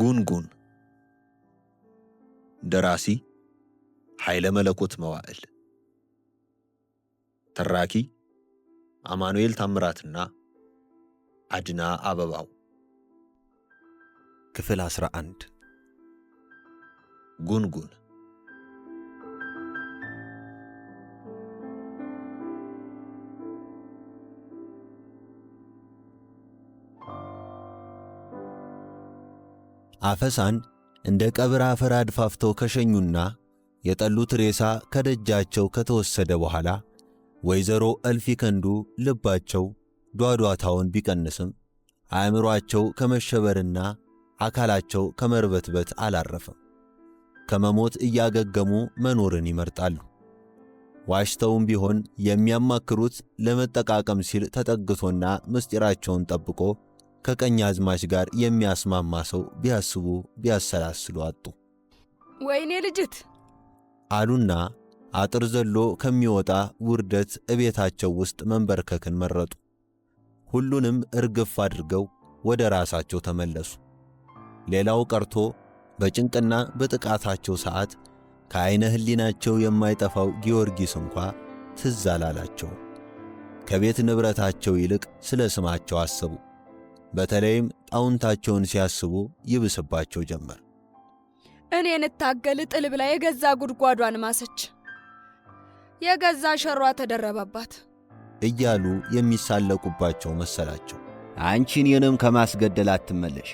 ጉንጉን ደራሲ ኃይለ መለኮት መዋዕል ተራኪ አማኑኤል ታምራትና አድና አበባው ክፍል 11 ጉንጉን አፈሳን እንደ ቀብር አፈር አድፋፍተው ከሸኙና የጠሉት ሬሳ ከደጃቸው ከተወሰደ በኋላ ወይዘሮ እልፊከንዱ ልባቸው ዷዷታውን ቢቀንስም አእምሮአቸው ከመሸበርና አካላቸው ከመርበትበት አላረፈም። ከመሞት እያገገሙ መኖርን ይመርጣሉ። ዋሽተውም ቢሆን የሚያማክሩት ለመጠቃቀም ሲል ተጠግቶና ምስጢራቸውን ጠብቆ ከቀኛዝማች ጋር የሚያስማማ ሰው ቢያስቡ ቢያሰላስሉ አጡ። ወይኔ ልጅት አሉና አጥር ዘሎ ከሚወጣ ውርደት እቤታቸው ውስጥ መንበርከክን መረጡ። ሁሉንም እርግፍ አድርገው ወደ ራሳቸው ተመለሱ። ሌላው ቀርቶ በጭንቅና በጥቃታቸው ሰዓት ከዓይነ ሕሊናቸው የማይጠፋው ጊዮርጊስ እንኳ ትዝ አላላቸው። ከቤት ንብረታቸው ይልቅ ስለ ስማቸው አሰቡ። በተለይም ጣውንታቸውን ሲያስቡ ይብስባቸው ጀመር። እኔን እታገል ጥል ብላ የገዛ ጉድጓዷን ማሰች፣ የገዛ ሸሯ ተደረበባት እያሉ የሚሳለቁባቸው መሰላቸው። አንቺን የንም ከማስገደል አትመለሽ።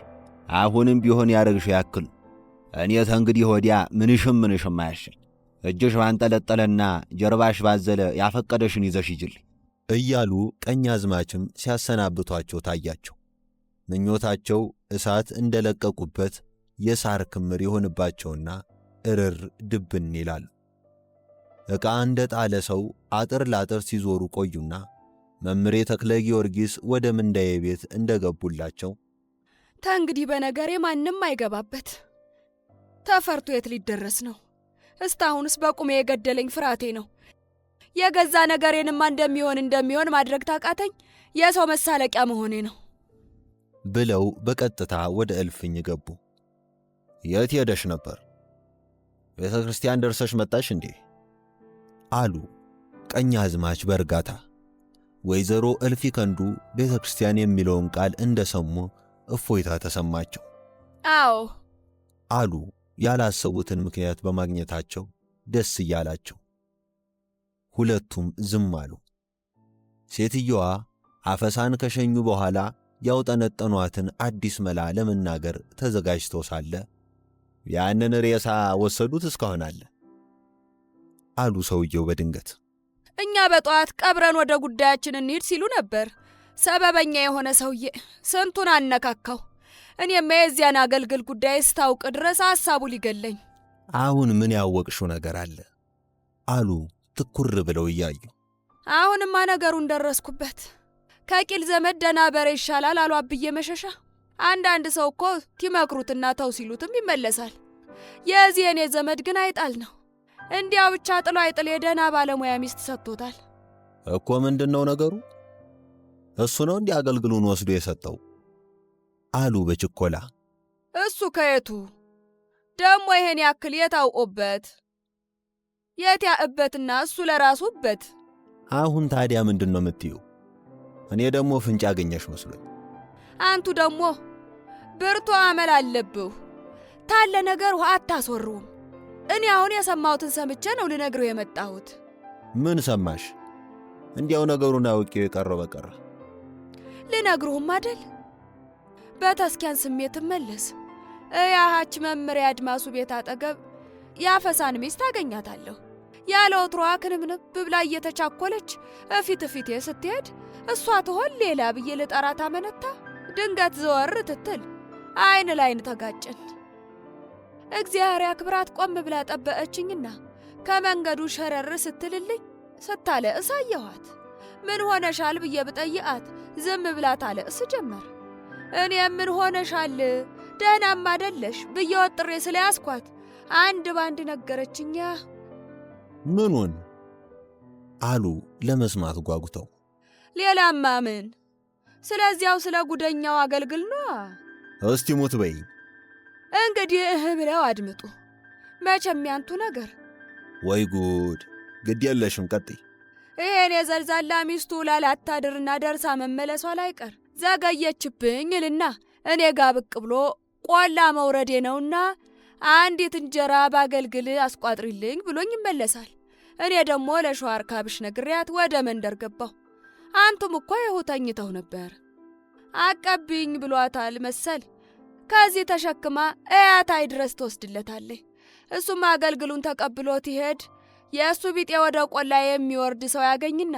አሁንም ቢሆን ያረግሽ ያክል እኔ ተንግዲህ ወዲያ ምንሽም አያሸኝ። እጅሽ ባንጠለጠለና ጀርባሽ ባዘለ ያፈቀደሽን ይዘሽ ይጅልኝ እያሉ ቀኛዝማችም ሲያሰናብቷቸው ታያቸው። ምኞታቸው እሳት እንደለቀቁበት የሳር ክምር ይሆንባቸውና እርር ድብን ይላሉ። ዕቃ እንደ ጣለ ሰው አጥር ላጥር ሲዞሩ ቆዩና መምሬ ተክለ ጊዮርጊስ ወደ ምንዳዬ ቤት እንደገቡላቸው ተንግዲህ በነገሬ ማንም አይገባበት፣ ተፈርቶ የት ሊደረስ ነው? እስታሁንስ በቁሜ የገደለኝ ፍርሃቴ ነው። የገዛ ነገሬንማ እንደሚሆን ማድረግ ታቃተኝ፣ የሰው መሳለቂያ መሆኔ ነው ብለው በቀጥታ ወደ እልፍኝ ገቡ። የት ሄደሽ ነበር? ቤተ ክርስቲያን ደርሰሽ መጣሽ እንዴ? አሉ ቀኛዝማች በእርጋታ። ወይዘሮ እልፊከንዱ ቤተ ክርስቲያን የሚለውን ቃል እንደሰሙ እፎይታ ተሰማቸው። አዎ አሉ ያላሰቡትን ምክንያት በማግኘታቸው ደስ እያላቸው። ሁለቱም ዝም አሉ። ሴትየዋ አፈሳን ከሸኙ በኋላ ያውጠነጠኗትን አዲስ መላ ለመናገር ተዘጋጅተው ሳለ ያንን ሬሳ ወሰዱት እስካሁን አሉ ሰውየው በድንገት። እኛ በጠዋት ቀብረን ወደ ጉዳያችን እንሂድ ሲሉ ነበር። ሰበበኛ የሆነ ሰውዬ ስንቱን አነካካው። እኔም የዚያን አገልግል ጉዳይ እስታውቅ ድረስ ሐሳቡ ሊገለኝ። አሁን ምን ያወቅሽው ነገር አለ? አሉ ትኩር ብለው እያዩ። አሁንማ ነገሩን ደረስኩበት። ከቂል ዘመድ ደና በሬ ይሻላል አሉ አብዬ መሸሻ። አንዳንድ ሰው እኮ ቲመክሩትና ተው ሲሉትም ይመለሳል። የዚህ የኔ ዘመድ ግን አይጣል ነው። እንዲያው ብቻ ጥሎ አይጥል የደና ባለሙያ ሚስት ሰጥቶታል እኮ። ምንድነው ነገሩ? እሱ ነው እንዲህ አገልግሉን ወስዶ የሰጠው? አሉ በችኮላ። እሱ ከየቱ ደሞ ይሄን ያክል የታውቆበት የታእበትና እሱ ለራሱበት። አሁን ታዲያ ምንድነው የምትዩ? እኔ ደግሞ ፍንጭ አገኘሽ መስሎኝ። አንቱ ደግሞ ብርቱ አመል አለብህ። ታለ ነገር አታስወሩም። እኔ አሁን የሰማሁትን ሰምቼ ነው ልነግረው የመጣሁት። ምን ሰማሽ? እንዲያው ነገሩን አውቄው የቀረው በቀረ ልነግሩህም አይደል? በተስኪያን ስሜት መለስ ያሃች መምሪያ አድማሱ ቤት አጠገብ ያፈሳን ሚስት አገኛታለሁ። ያለ ወትሮዋ ክንብንብ ብላ እየተቻኮለች እፊቴ ስትሄድ እሷ ትሆን ሌላ ብዬ ልጠራት አመነታ። ድንገት ዘወር ትትል አይን ላይን ተጋጨን። እግዚአብሔር ያክብራት ቆም ብላ ጠበቀችኝና ከመንገዱ ሸረር ስትልልኝ ስታለ እሳየኋት። ምን ሆነሻል ብዬ ብጠይቃት ዝም ብላ ታለቅስ ጀመር። እኔ ምን ሆነሻል ደህናም አይደለሽ ብዬ ወጥሬ ስለያዝኳት አንድ ባንድ ነገረችኛ። ምኑን? አሉ ለመስማት ጓጉተው። ሌላማ ምን? ስለዚያው ስለ ጉደኛው አገልግል ነው። እስቲ ሙት በይ እንግዲህ ብለው አድምጡ። መቼም ያንቱ ነገር ወይ ጉድ! ግድ የለሽም ቀጥይ። ይሄን የዘልዛላ ሚስቱ ላላታድርና ደርሳ መመለሷ ላይቀር ዘገየችብኝ ይልና እኔ ጋ ብቅ ብሎ ቆላ መውረዴ ነውና አንዲት እንጀራ ባገልግል አስቋጥሪልኝ ብሎኝ ይመለሳል። እኔ ደግሞ ለሸዋር ካብሽ ነግሪያት ወደ መንደር ገባሁ። አንቱም እኮ ይሁ ተኝተው ነበር። አቀብኝ ብሏታል መሰል። ከዚህ ተሸክማ እያታይ ድረስ ትወስድለታለች። እሱም አገልግሉን ተቀብሎት ይሄድ። የእሱ ቢጤ ወደ ቆላ የሚወርድ ሰው ያገኝና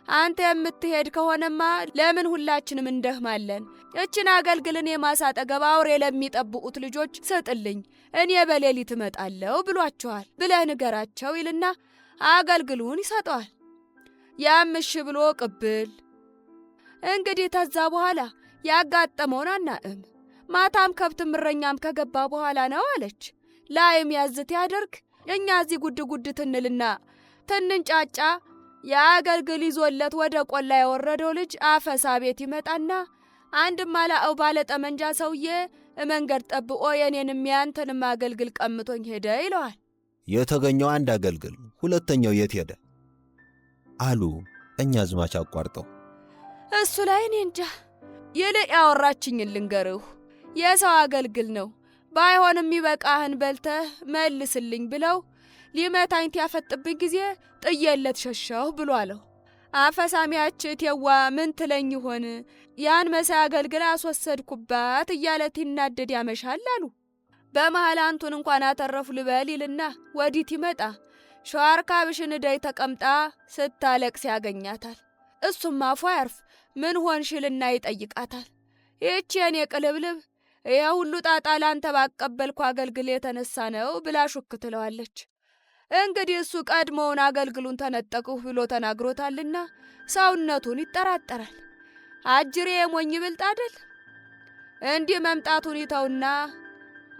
አንተ የምትሄድ ከሆነማ ለምን ሁላችንም እንደህማለን? እችን አገልግልን የማሳ አጠገብ አውሬ ለሚጠብቁት ልጆች ስጥልኝ፣ እኔ በሌሊት እመጣለሁ ብሏቸዋል ብለህ ንገራቸው ይልና አገልግሉን ይሰጠዋል። ያም እሺ ብሎ ቅብል። እንግዲህ ተዛ በኋላ ያጋጠመውን አናእም። ማታም ከብትም እረኛም ከገባ በኋላ ነው አለች። ላይም ያዝት ያደርግ እኛ እዚህ ጉድ ጉድ ትንልና ትንንጫጫ የአገልግል ይዞለት ወደ ቆላ የወረደው ልጅ አፈሳ ቤት ይመጣና አንድ ማላው ባለ ጠመንጃ ሰውዬ መንገድ ጠብቆ የኔንም ያንተንም አገልግል ቀምቶኝ ሄደ ይለዋል። የተገኘው አንድ አገልግል፣ ሁለተኛው የት ሄደ አሉ ቀኛዝማች አቋርጠው። እሱ ላይ እኔ እንጃ። ይልቅ ያወራችኝን ልንገርሁ። የሰው አገልግል ነው። ባይሆንም ይበቃህን በልተህ መልስልኝ ብለው ሊመታኝ ያፈጥብኝ ጊዜ ጥየለት ሸሸሁ ብሎ አለው። አፈሳሚያች እቴዋ ምን ትለኝ ይሆን? ያን መሳይ አገልግል አስወሰድኩባት እያለት ይናደድ ያመሻል አሉ። በመሃል አንቱን እንኳን አተረፉ ልበል ይልና ወዲት ይመጣ። ሸዋር ካብሽን እደይ ተቀምጣ ስታለቅስ ያገኛታል። እሱም አፏ ያርፍ ምን ሆንሽልና ይጠይቃታል። ይህች የኔ ቅልብልብ ይሄ ሁሉ ጣጣ ላንተ ባቀበልኩ አገልግል የተነሳ ነው ብላ ሹክ ትለዋለች። እንግዲህ እሱ ቀድሞውን አገልግሉን ተነጠቅሁ ብሎ ተናግሮታልና ሰውነቱን ይጠራጠራል። አጅሬ የሞኝ ብልጥ አይደል? እንዲህ መምጣቱን ይተውና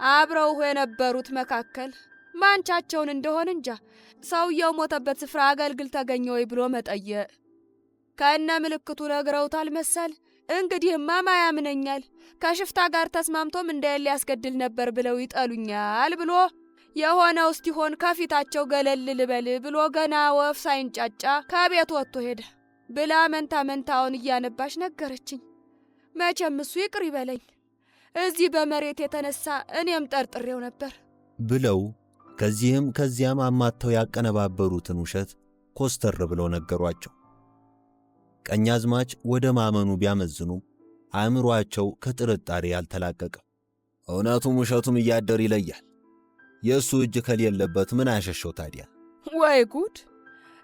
አብረው የነበሩት መካከል ማንቻቸውን እንደሆን እንጃ ሰውየው ሞተበት ስፍራ አገልግል ተገኘ ወይ ብሎ መጠየቅ ከነ ምልክቱ ነግረውታል መሰል። እንግዲህማ ማያምነኛል ከሽፍታ ጋር ተስማምቶም እንዳይል ሊያስገድል ነበር ብለው ይጠሉኛል ብሎ የሆነው እስቲሆን ከፊታቸው ገለል ልበል ብሎ ገና ወፍ ሳይንጫጫ ከቤት ወጥቶ ሄደ ብላ መንታ መንታውን እያነባሽ ነገረችኝ። መቼም እሱ ይቅር ይበለኝ፣ እዚህ በመሬት የተነሳ እኔም ጠርጥሬው ነበር ብለው ከዚህም ከዚያም አማተው ያቀነባበሩትን ውሸት ኮስተር ብለው ነገሯቸው። ቀኛዝማች ወደ ማመኑ ቢያመዝኑም አእምሮአቸው ከጥርጣሬ ያልተላቀቀ። እውነቱም ውሸቱም እያደር ይለያል። የእሱ እጅ ከሌለበት ምን አሸሸው ታዲያ? ወይ ጉድ!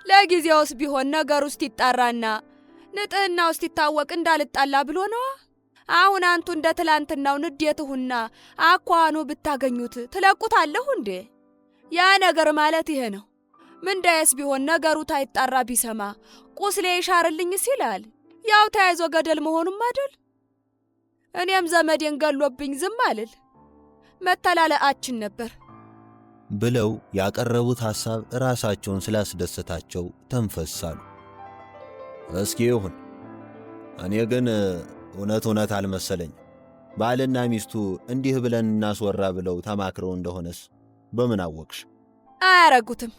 ለጊዜውስ ቢሆን ነገር ውስጥ ይጣራና ንጥህና ውስጥ ይታወቅ እንዳልጣላ ብሎ ነዋ። አሁን አንቱ እንደ ትላንትናው ንዴትሁና አኳኑ ብታገኙት ትለቁታለሁ እንዴ? ያ ነገር ማለት ይሄ ነው። ምንዳየስ ቢሆን ነገሩ ታይጣራ ቢሰማ ቁስሌ ይሻርልኝስ ይላል። ያው ተያይዞ ገደል መሆኑም አይደል? እኔም ዘመዴን ገሎብኝ ዝም አልል መተላለአችን ነበር ብለው ያቀረቡት ሐሳብ ራሳቸውን ስላስደሰታቸው ተንፈሳሉ። እስኪ ይሁን፣ እኔ ግን እውነት አልመሰለኝ። ባልና ሚስቱ እንዲህ ብለን እናስወራ ብለው ተማክረው እንደሆነስ በምን አወቅሽ? አያረጉትም።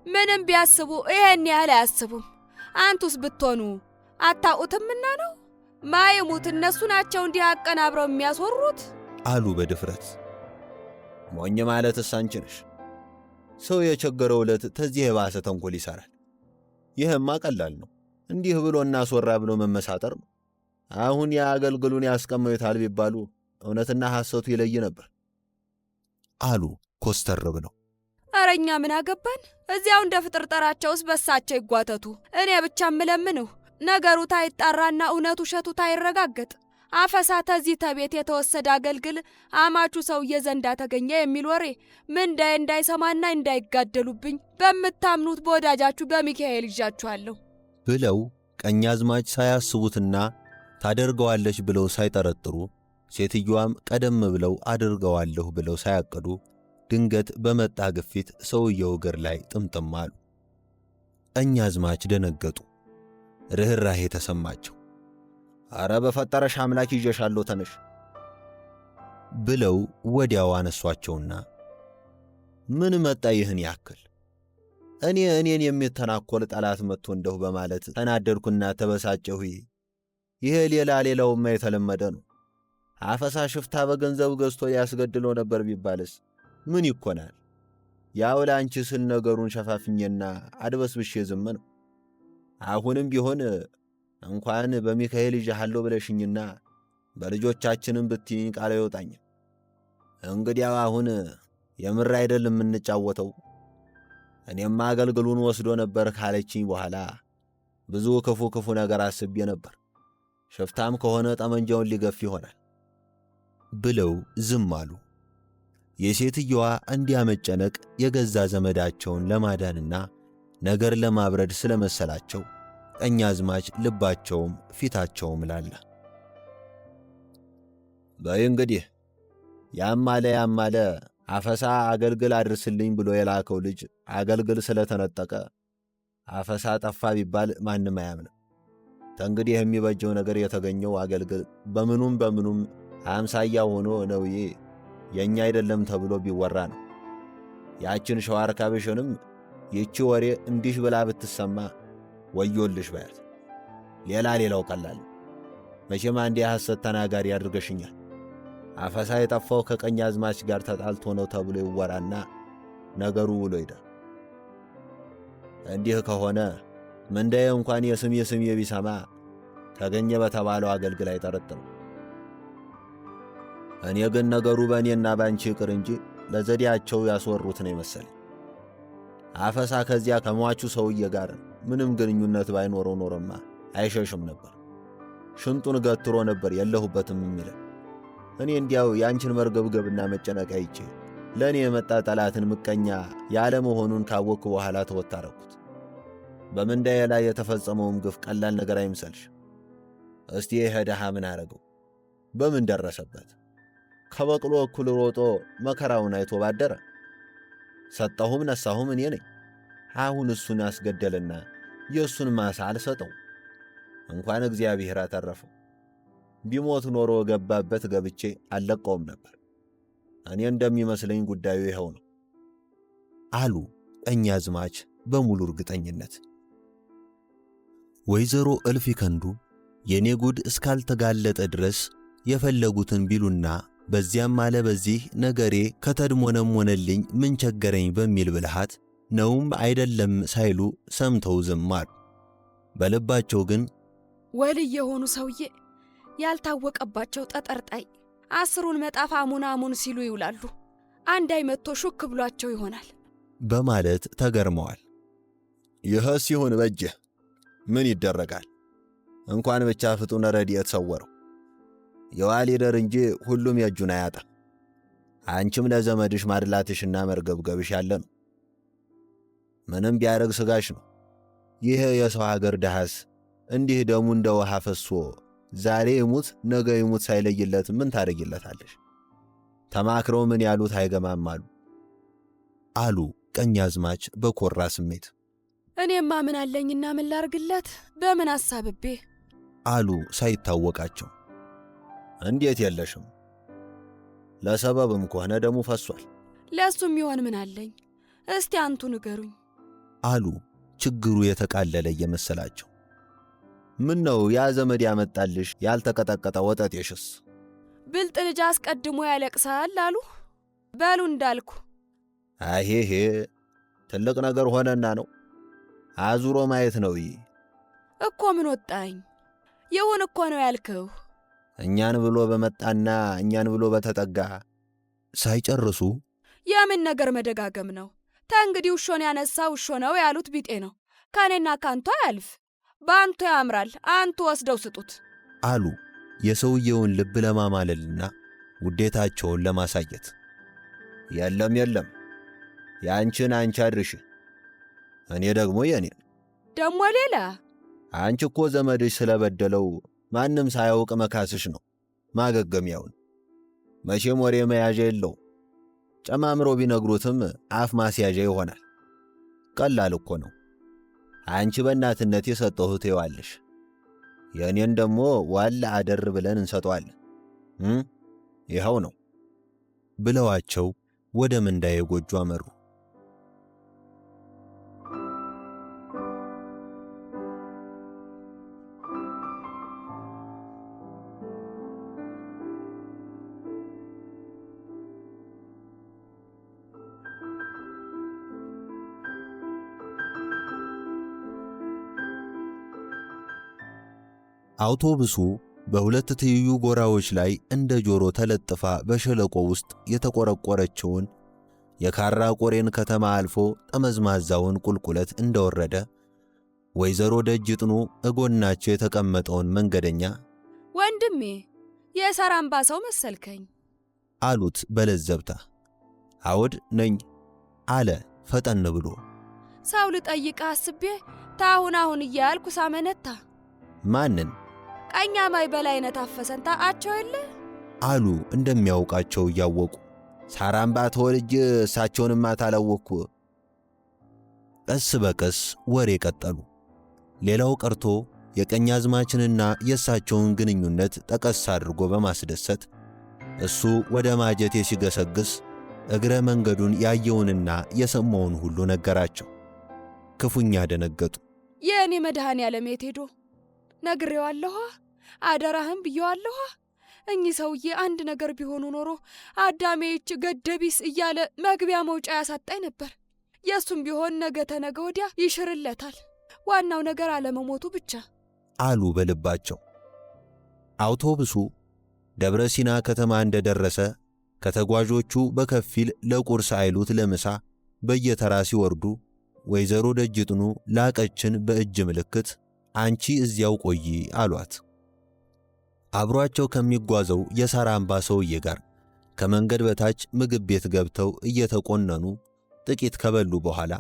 ምንም ቢያስቡ ይሄን ያህል አያስቡም። አንቱስ ብትሆኑ አታውቁትምና ነው። ማይሙት እነሱ ናቸው እንዲህ አቀናብረው የሚያስወሩት አሉ በድፍረት። ሞኝ ማለትስ አንቺ ነሽ። ሰው የቸገረው ዕለት ተዚህ የባሰ ተንኮል ይሰራል። ይህማ ቀላል ነው። እንዲህ ብሎ እናስወራ ብሎ መመሳጠር ነው። አሁን የአገልግሉን ያስቀመዩታል ቢባሉ እውነትና ሐሰቱ ይለይ ነበር አሉ ኮስተር ብለው። አረኛ ምን አገባን? እዚያው እንደ ፍጥርጠራቸውስ በሳቸው ይጓተቱ። እኔ ብቻ ምለምንሁ ነገሩ ታይጣራና እውነቱ ውሸቱ ታይረጋገጥ አፈሳ ተዚህ ተቤት የተወሰደ አገልግል አማቹ ሰውዬ ዘንዳ ተገኘ የሚል ወሬ ምንዳይ እንዳይሰማና እንዳይጋደሉብኝ በምታምኑት በወዳጃችሁ በሚካኤል ይዣችኋለሁ ብለው ቀኛዝማች ሳያስቡትና ታደርገዋለች ብለው ሳይጠረጥሩ ሴትዮዋም ቀደም ብለው አድርገዋለሁ ብለው ሳያቅዱ ድንገት በመጣ ግፊት ሰውየው እግር ላይ ጥምጥም አሉ። ቀኛዝማች ደነገጡ። ርኅራኄ ተሰማቸው። አረ በፈጠረሽ አምላክ ይዤሻለሁ ተነሽ ብለው ወዲያው አነሷቸውና ምን መጣ ይህን ያክል? እኔን የሚተናኮል ጠላት መጥቶ እንደሁ በማለት ተናደድኩና ተበሳጨሁ። ይሄ ሌላውማ የተለመደ ነው። አፈሳ ሽፍታ በገንዘብ ገዝቶ ሊያስገድለው ነበር ቢባልስ ምን ይኮናል? ያው ለአንቺ ስል ነገሩን ሸፋፍኜና አድበስብሼ ዝም ነው። አሁንም ቢሆን እንኳን በሚካኤል ይዣሃለሁ ብለሽኝና በልጆቻችንም ብትይኝ ቃል አይወጣኝም። እንግዲያው አሁን የምር አይደል የምንጫወተው? እኔማ አገልግሉን ወስዶ ነበር ካለችኝ በኋላ ብዙ ክፉ ነገር አስቤ ነበር። ሽፍታም ከሆነ ጠመንጃውን ሊገፍ ይሆናል ብለው ዝም አሉ። የሴትየዋ እንዲያ መጨነቅ የገዛ ዘመዳቸውን ለማዳንና ነገር ለማብረድ ስለመሰላቸው ቀኛዝማች ልባቸውም ፊታቸውም ላላ። በይ እንግዲህ ያማለ አፈሳ አገልግል አድርስልኝ ብሎ የላከው ልጅ አገልግል ስለተነጠቀ አፈሳ ጠፋ ቢባል ማንም አያምንም። ተንግዲህ የሚበጀው ነገር የተገኘው አገልግል በምኑም አምሳያ ሆኖ ነውዬ የኛ አይደለም ተብሎ ቢወራ ነው። ያችን ሸዋርካብሽንም ይቺ ወሬ እንዲህ ብላ ብትሰማ ወዮልሽ በያት። ሌላው ቀላል መቼም አንድ የሐሰት ተናጋሪ አድርገሽኛል። አፈሳ የጠፋው ከቀኛዝማች ጋር ተጣልቶ ነው ተብሎ ይወራና ነገሩ ውሎ ይዳል። እንዲህ ከሆነ ምንዳዬ እንኳን የስም ቢሰማ ተገኘ በተባለው አገልግል አይጠረጥርም። እኔ ግን ነገሩ በእኔና ባንቺ ይቅር እንጂ ለዘዴያቸው ያስወሩት ነው ይመስል። አፈሳ ከዚያ ከሟቹ ሰውዬ ጋር ምንም ግንኙነት ባይኖረው ኖሮማ አይሸሽም ነበር። ሽንጡን ገትሮ ነበር የለሁበትም የሚለው። እኔ እንዲያው ያንቺን መርገብገብና መጨነቅ አይቼ ለእኔ የመጣ ጠላትን ምቀኛ ያለ መሆኑን ካወቅኩ በኋላ ተወታረኩት። በምንዳዬ ላይ የተፈጸመውም ግፍ ቀላል ነገር አይምሰልሽ። እስቲ ይሄ ድሃ ምን አረገው? በምን ደረሰበት? ከበቅሎ እኩል ሮጦ መከራውን አይቶ ባደረ። ሰጠሁም ነሳሁም እኔ ነኝ። አሁን እሱን ያስገደልና የእሱን ማሳ አልሰጠው። እንኳን እግዚአብሔር አተረፈው። ቢሞት ኖሮ ገባበት ገብቼ አልለቀውም ነበር። እኔ እንደሚመስለኝ ጉዳዩ ይኸው ነው አሉ ቀኛዝማች በሙሉ እርግጠኝነት። ወይዘሮ እልፍ ይከንዱ የኔ ጉድ እስካልተጋለጠ ድረስ የፈለጉትን ቢሉና በዚያም አለ በዚህ ነገሬ ከተድሞነሞነልኝ ምን ቸገረኝ በሚል ብልሃት ነውም አይደለም ሳይሉ ሰምተው ዝም አሉ። በልባቸው ግን ወልይ የሆኑ ሰውዬ ያልታወቀባቸው ጠጠርጣይ 10ን መጣፍ አሙን ሲሉ ይውላሉ። አንድ አይመቶ ሹክ ብሏቸው ይሆናል በማለት ተገርመዋል። ይህ ሲሆን በጀ ምን ይደረጋል? እንኳን ብቻ ፍጡነ ረድኤት ሰወረው። የዋሊደር እንጂ ሁሉም የእጁን አያጣ። አንቺም ለዘመድሽ ማድላትሽና መርገብገብሽ ያለ ነው። ምንም ቢያረግ ስጋሽ ነው። ይሄ የሰው ሀገር ደሃስ እንዲህ ደሙ እንደ ውሃ ፈሶ ዛሬ ይሙት ነገ ይሙት ሳይለይለት ምን ታደርጊለታለሽ? ተማክረው ምን ያሉት አይገማም አሉ ቀኛዝማች በኮራ ስሜት። እኔማ ምን አለኝና ምን ላርግለት በምን አሳብቤ አሉ ሳይታወቃቸው። እንዴት የለሽም? ለሰበብም ከሆነ ደሙ ፈሷል። ለሱም ይሆን ምን አለኝ? እስቲ አንቱ ንገሩኝ አሉ ችግሩ የተቃለለ የመሰላቸው። ምን ነው ያ ዘመድ ያመጣልሽ ያልተቀጠቀጠ ወጠጤሽስ? ብልጥ ልጅ አስቀድሞ ያለቅሳል አሉ። በሉ እንዳልኩ። አይሄ ትልቅ ነገር ሆነና ነው አዙሮ ማየት ነው እኮ። ምን ወጣኝ? ይሁን እኮ ነው ያልከው። እኛን ብሎ በመጣና እኛን ብሎ በተጠጋ ሳይጨርሱ የምን ነገር መደጋገም ነው? ተንግዲህ ውሾን ያነሳ ውሾ ነው ያሉት ቢጤ ነው። ከኔና ካንቱ አያልፍ። በአንቱ ያምራል፣ አንቱ ወስደው ስጡት አሉ የሰውየውን ልብ ለማማለልና ውዴታቸውን ለማሳየት። የለም ያንቺን አንቺ አድርሽ፣ እኔ ደግሞ የኔን። ደግሞ ሌላ አንቺ እኮ ዘመድሽ ስለበደለው ማንም ሳያውቅ መካስሽ ነው ማገገሚያውን። መቼም ወሬ መያዣ የለው። ጨማምሮ ቢነግሩትም አፍ ማስያዣ ይሆናል። ቀላል እኮ ነው። አንቺ በእናትነት የሰጠሁት ይዋለሽ፣ የኔን ደግሞ ዋላ አደር ብለን እንሰጠዋለን። ይኸው ነው ብለዋቸው ወደ ምንዳዬ ጎጆ አመሩ። አውቶቡሱ በሁለት ትይዩ ጎራዎች ላይ እንደ ጆሮ ተለጥፋ በሸለቆ ውስጥ የተቆረቆረችውን የካራ ቆሬን ከተማ አልፎ ጠመዝማዛውን ቁልቁለት እንደወረደ ወይዘሮ ደጅጥኑ እጎናቸው የተቀመጠውን መንገደኛ ወንድሜ የሰራምባ ሰው መሰልከኝ አሉት በለዘብታ። አዎድ ነኝ አለ ፈጠን ብሎ። ሰው ልጠይቅ አስቤ ታሁን እያልኩ ሳመነታ። ማንን? ቀኛማይ በላይነህ ታፈሰን ታውቃቸው የለ አሉ እንደሚያውቃቸው እያወቁ። ሳራምባ ተወልጄ እሳቸውንማ ታላወቅኩ። ቀስ በቀስ ወሬ ቀጠሉ። ሌላው ቀርቶ የቀኛዝማችንና የእሳቸውን ግንኙነት ጠቀስ አድርጎ በማስደሰት እሱ ወደ ማጀቴ ሲገሰግስ እግረ መንገዱን ያየውንና የሰማውን ሁሉ ነገራቸው። ክፉኛ ደነገጡ። የእኔ መድኃኔ ዓለም የት ሄዶ? ነግሬዋለሁ፣ አደራህም ብየዋለሁ። እኚህ ሰውዬ አንድ ነገር ቢሆኑ ኖሮ አዳሜዎች ገደቢስ እያለ መግቢያ መውጫ ያሳጣኝ ነበር። የእሱም ቢሆን ነገ ተነገ ወዲያ ይሽርለታል። ዋናው ነገር አለመሞቱ ብቻ አሉ በልባቸው። አውቶቡሱ ደብረ ሲና ከተማ እንደደረሰ ከተጓዦቹ በከፊል ለቁርስ አይሉት ለምሳ በየተራ ሲወርዱ ወይዘሮ ደጅጥኑ ላቀችን በእጅ ምልክት አንቺ እዚያው ቆይ አሏት። አብሯቸው ከሚጓዘው የሳራምባ ሰውዬ ጋር ከመንገድ በታች ምግብ ቤት ገብተው እየተቆነኑ ጥቂት ከበሉ በኋላ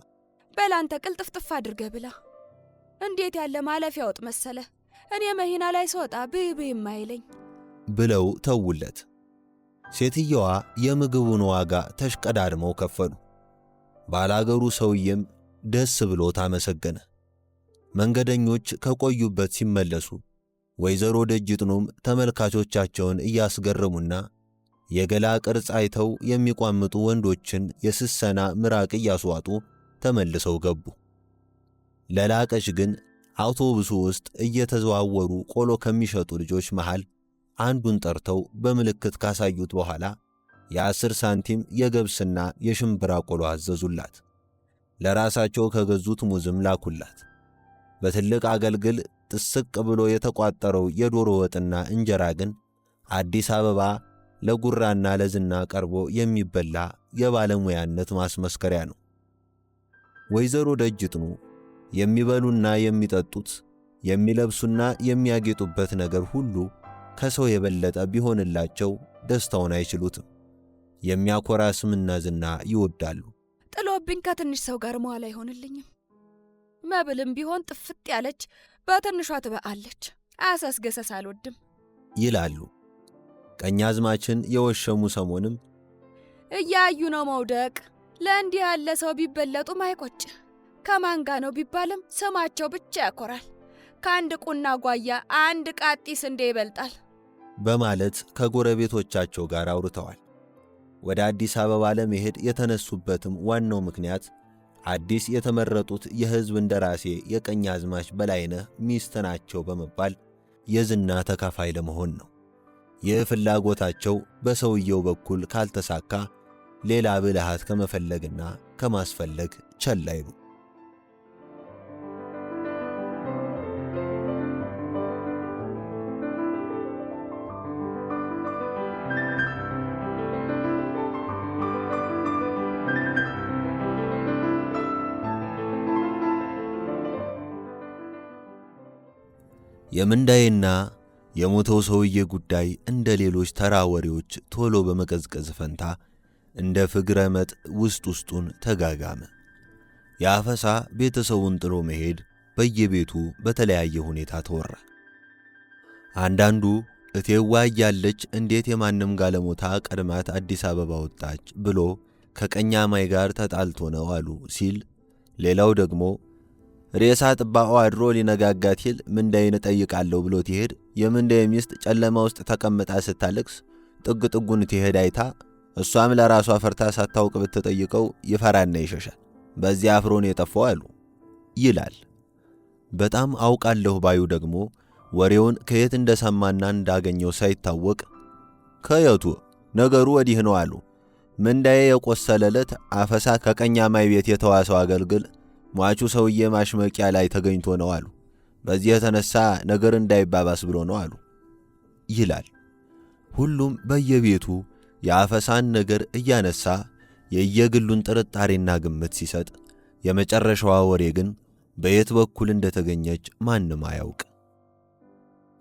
በላንተ ቅልጥፍጥፍ አድርገህ ብላ። እንዴት ያለ ማለፊያ ወጥ መሰለ! እኔ መኪና ላይ ስወጣ ብይ የማይለኝ ብለው ተውለት። ሴትየዋ የምግቡን ዋጋ ተሽቀዳድመው ከፈሉ። ባላገሩ ሰውዬም ደስ ብሎት አመሰገነ። መንገደኞች ከቆዩበት ሲመለሱ ወይዘሮ ደጅጥኑም ተመልካቾቻቸውን እያስገረሙና የገላ ቅርጽ አይተው የሚቋምጡ ወንዶችን የስሰና ምራቅ እያስዋጡ ተመልሰው ገቡ። ለላቀች ግን አውቶቡሱ ውስጥ እየተዘዋወሩ ቆሎ ከሚሸጡ ልጆች መሃል አንዱን ጠርተው በምልክት ካሳዩት በኋላ የ10 ሳንቲም የገብስና የሽምብራ ቆሎ አዘዙላት። ለራሳቸው ከገዙት ሙዝም ላኩላት። በትልቅ አገልግል ጥስቅ ብሎ የተቋጠረው የዶሮ ወጥና እንጀራ ግን አዲስ አበባ ለጉራና ለዝና ቀርቦ የሚበላ የባለሙያነት ማስመስከሪያ ነው። ወይዘሮ ደጅጥኑ የሚበሉና የሚጠጡት የሚለብሱና የሚያጌጡበት ነገር ሁሉ ከሰው የበለጠ ቢሆንላቸው ደስታውን አይችሉትም። የሚያኮራ ስምና ዝና ይወዳሉ። ጥሎብኝ ከትንሽ ሰው ጋር መዋል አይሆንልኝም። መብልም ቢሆን ጥፍጥ ያለች በትንሿ ትበቃለች። አሰስገሰስ አልወድም ይላሉ። ቀኛዝማችን የወሸሙ ሰሞንም እያዩ ነው መውደቅ። ለእንዲህ ያለ ሰው ቢበለጡም አይቆጭ። ከማንጋ ነው ቢባልም ስማቸው ብቻ ያኮራል። ከአንድ ቁና ጓያ አንድ ቃጢስ እንዴ ይበልጣል በማለት ከጎረቤቶቻቸው ጋር አውርተዋል። ወደ አዲስ አበባ ለመሄድ የተነሱበትም ዋናው ምክንያት አዲስ የተመረጡት የሕዝብ እንደራሴ የቀኛዝማች በላይነህ ሚስት ናቸው በመባል የዝና ተካፋይ ለመሆን ነው። ይህ ፍላጎታቸው በሰውየው በኩል ካልተሳካ ሌላ ብልሃት ከመፈለግና ከማስፈለግ ቸል አይሉ። የምንዳዬና የሞተው ሰውዬ ጉዳይ እንደ ሌሎች ተራ ወሬዎች ቶሎ በመቀዝቀዝ ፈንታ እንደ ፍግረ መጥ ውስጡን ተጋጋመ። የአፈሳ ቤተሰቡን ጥሎ መሄድ በየቤቱ በተለያየ ሁኔታ ተወራ። አንዳንዱ እቴዋ እያለች እንዴት የማንም ጋለሞታ ቀድማት አዲስ አበባ ወጣች ብሎ ከቀኛማይ ጋር ተጣልቶ ነው አሉ ሲል፣ ሌላው ደግሞ ሬሳ ጥባኦ አድሮ ሊነጋጋት ይል ምንዳዬን እጠይቃለሁ ብሎ ትሄድ የምንዳዬ ሚስት ጨለማ ውስጥ ተቀምጣ ስታለቅስ ጥግ ጥጉን ትሄድ አይታ እሷም ለራሷ ፈርታ ሳታውቅ ብትጠይቀው ይፈራና ይሸሻል። በዚያ አፍሮን የጠፋው አሉ ይላል። በጣም አውቃለሁ ባዩ ደግሞ ወሬውን ከየት እንደሰማና እንዳገኘው ሳይታወቅ ከየቱ ነገሩ ወዲህ ነው አሉ። ምንዳዬ የቆሰለለት አፈሳ ከቀኛማይ ቤት የተዋሰው አገልግል ሟቹ ሰውዬ ማሽመቂያ ላይ ተገኝቶ ነው አሉ። በዚህ የተነሳ ነገር እንዳይባባስ ብሎ ነው አሉ ይላል። ሁሉም በየቤቱ የአፈሳን ነገር እያነሳ የየግሉን ጥርጣሬና ግምት ሲሰጥ፣ የመጨረሻዋ ወሬ ግን በየት በኩል እንደተገኘች ማንም አያውቅ።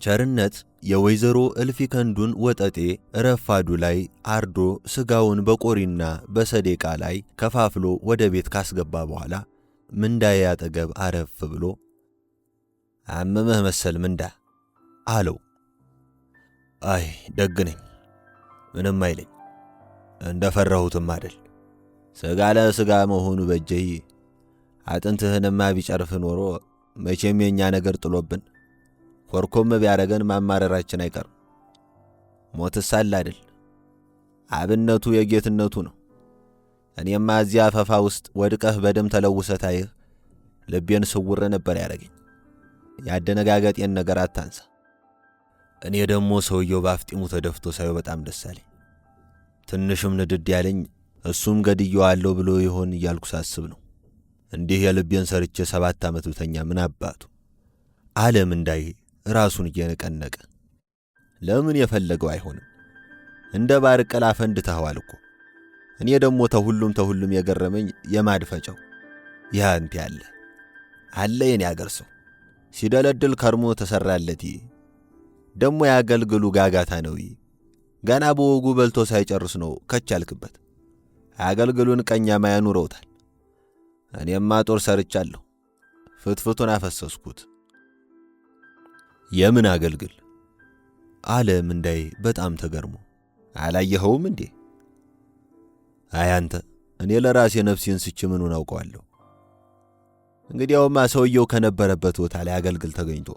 ቸርነት የወይዘሮ እልፊከንዱን ወጠጤ ረፋዱ ላይ አርዶ ስጋውን በቆሪና በሰዴቃ ላይ ከፋፍሎ ወደ ቤት ካስገባ በኋላ ምንዳዬ አጠገብ አረፍ ብሎ አመመህ መሰል ምንዳ አለው። አይ ደግ ነኝ፣ ምንም አይለኝ፣ እንደፈራሁትም አይደል። ስጋ ለስጋ መሆኑ በጀይ አጥንትህንማ ቢጨርፍ ኖሮ መቼም የኛ ነገር ጥሎብን ኮርኮም ቢያረገን ማማረራችን አይቀርም። ሞትስ አለ አይደል? አብነቱ የጌትነቱ ነው። እኔማ እዚያ አፈፋ ውስጥ ወድቀህ በደም ተለውሰህ ታይህ ልቤን ስውር ነበር ያረገኝ። ያደነጋገጤን ነገር አታንሳ። እኔ ደግሞ ሰውየው ባፍጢሙ ተደፍቶ ሳየው በጣም ደስ አለኝ። ትንሽም ንድድ ያለኝ እሱም ገድየዋለሁ ብሎ ይሆን እያልኩ ሳስብ ነው። እንዲህ የልቤን ሰርቼ 7 ዓመት ብተኛ ምን አባቱ አለ ምንዳዬ ራሱን እየነቀነቀ። ለምን የፈለገው አይሆንም? እንደ ባርቀላ ፈንድተኸዋል እኮ። እኔ ደግሞ ተሁሉም የገረመኝ የማድፈጫው ያንተ አለ የኔ አገር ሰው ሲደለድል ከርሞ ተሰራለት። ደግሞ ያገልግሉ ጋጋታ ነው። ገና በወጉ በልቶ ሳይጨርስ ነው ከቻልክበት። አገልግሉን ቀኛ ማያኑረውታል። እኔማ ጦር ሰርቻለሁ፣ ፍትፍቱን አፈሰስኩት። የምን አገልግል አለ ምንዳዬ በጣም ተገርሞ። አላየኸውም እንዴ? አይ አንተ፣ እኔ ለራሴ ነፍሴን ስች ምኑን አውቀዋለሁ። እንግዲያውማ ሰውየው ከነበረበት ቦታ ላይ አገልግል ተገኝቶ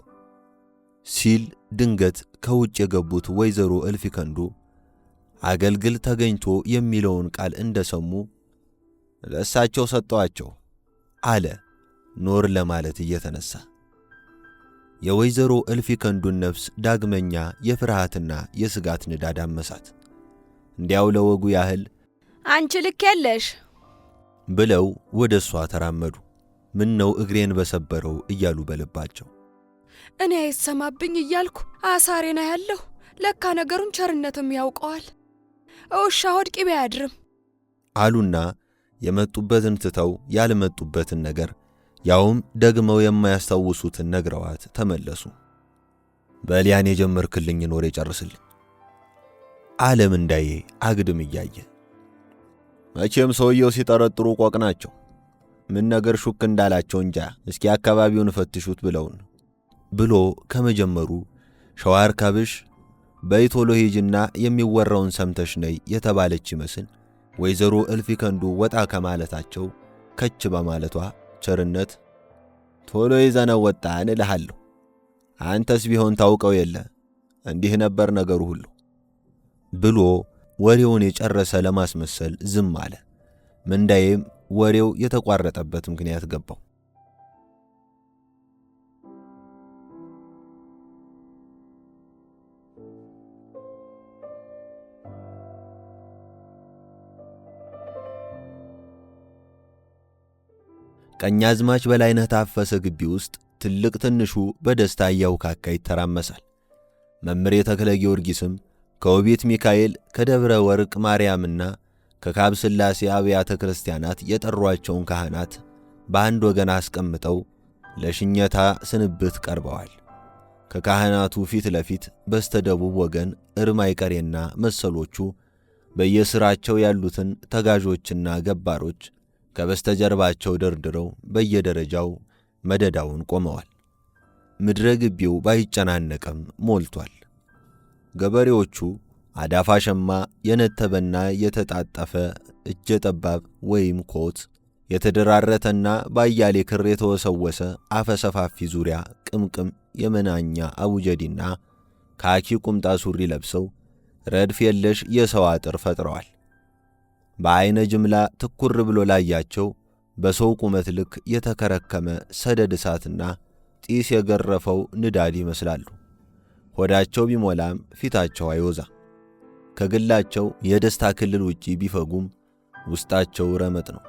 ሲል ድንገት ከውጭ የገቡት ወይዘሮ እልፊከንዱ አገልግል ተገኝቶ የሚለውን ቃል እንደሰሙ ለእሳቸው ሰጠዋቸው አለ ኖር ለማለት እየተነሳ። የወይዘሮ እልፊከንዱን ነፍስ ዳግመኛ የፍርሃትና የስጋት ንዳድ አመሳት። እንዲያው ለወጉ ያህል አንቺ ልክ የለሽ ብለው ወደ እሷ ተራመዱ። ምን ነው እግሬን በሰበረው እያሉ በልባቸው። እኔ አይሰማብኝ እያልኩ አሳሬና ያለሁ ለካ ነገሩን ቸርነትም ያውቀዋል። ውሻ ሆድ ቅቤ አያድርም አሉና የመጡበትን ትተው ያልመጡበትን ነገር ያውም ደግመው የማያስታውሱትን ነግረዋት ተመለሱ። በሊያን የጀመርክልኝ ኖር የጨርስልኝ አለ ምንዳዬ አግድም እያየ። መቼም ሰውየው ሲጠረጥሩ ቆቅ ናቸው። ምን ነገር ሹክ እንዳላቸው እንጃ፣ እስኪ አካባቢውን ፈትሹት ብለውን ብሎ ከመጀመሩ ሸዋር ካብሽ በይቶሎ ሂጅና የሚወራውን ሰምተሽ ነይ የተባለች ይመስል ወይዘሮ እልፊከንዱ ወጣ ከማለታቸው ከች በማለቷ ቸርነት ቶሎ ይዘነው ወጣን እልሃለሁ፣ አንተስ ቢሆን ታውቀው የለ እንዲህ ነበር ነገሩ ሁሉ ብሎ ወሬውን የጨረሰ ለማስመሰል ዝም አለ። ምንዳዬም ወሬው የተቋረጠበት ምክንያት ገባው። ቀኛዝማች በላይነህ ታፈሰ ግቢ ውስጥ ትልቅ ትንሹ በደስታ እያውካካ ይተራመሳል። መምሬ ተክለ ጊዮርጊስም ከውቤት ሚካኤል ከደብረ ወርቅ ማርያምና ከካብ ሥላሴ አብያተ ክርስቲያናት የጠሯቸውን ካህናት በአንድ ወገን አስቀምጠው ለሽኘታ ስንብት ቀርበዋል። ከካህናቱ ፊት ለፊት በስተደቡብ ወገን እርማይ ቀሬና መሰሎቹ በየሥራቸው ያሉትን ተጋዦችና ገባሮች ከበስተጀርባቸው ደርድረው በየደረጃው መደዳውን ቆመዋል። ምድረ ግቢው ባይጨናነቅም ሞልቷል። ገበሬዎቹ አዳፋ ሸማ የነተበና የተጣጠፈ እጀ ጠባብ ወይም ኮት የተደራረተና ባያሌ ክር የተወሰወሰ አፈሰፋፊ ዙሪያ ቅምቅም የመናኛ አቡጀዲና ካኪ ቁምጣ ሱሪ ለብሰው ረድፍ የለሽ የሰው አጥር ፈጥረዋል። በዐይነ ጅምላ ትኩር ብሎ ላያቸው በሰው ቁመት ልክ የተከረከመ ሰደድ እሳትና ጢስ የገረፈው ንዳድ ይመስላሉ። ሆዳቸው ቢሞላም ፊታቸው አይወዛ። ከግላቸው የደስታ ክልል ውጪ ቢፈጉም ውስጣቸው ረመጥ ነው።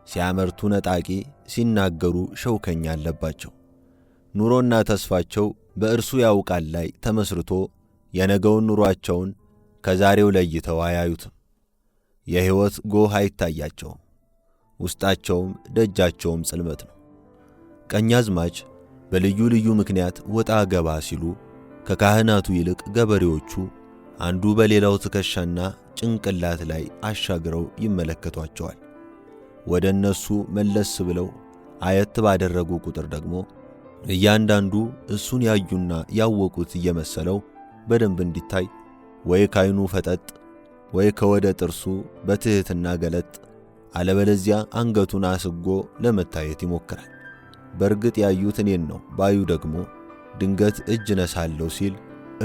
ሲያመርቱ ነጣቂ፣ ሲናገሩ ሸውከኛ አለባቸው። ኑሮና ተስፋቸው በእርሱ ያውቃል ላይ ተመስርቶ የነገውን ኑሯቸውን ከዛሬው ለይተው አያዩትም። የሕይወት ጎህ አይታያቸውም። ውስጣቸውም ደጃቸውም ጽልመት ነው። ቀኛዝማች በልዩ ልዩ ምክንያት ወጣ ገባ ሲሉ ከካህናቱ ይልቅ ገበሬዎቹ አንዱ በሌላው ትከሻና ጭንቅላት ላይ አሻግረው ይመለከቷቸዋል። ወደ እነሱ መለስ ብለው አየት ባደረጉ ቁጥር ደግሞ እያንዳንዱ እሱን ያዩና ያወቁት እየመሰለው በደንብ እንዲታይ ወይ ካይኑ ፈጠጥ ወይ ከወደ ጥርሱ በትህትና ገለጥ አለበለዚያ አንገቱን አስጎ ለመታየት ይሞክራል። በእርግጥ ያዩት እኔን ነው ባዩ ደግሞ ድንገት እጅ ነሳለሁ ሲል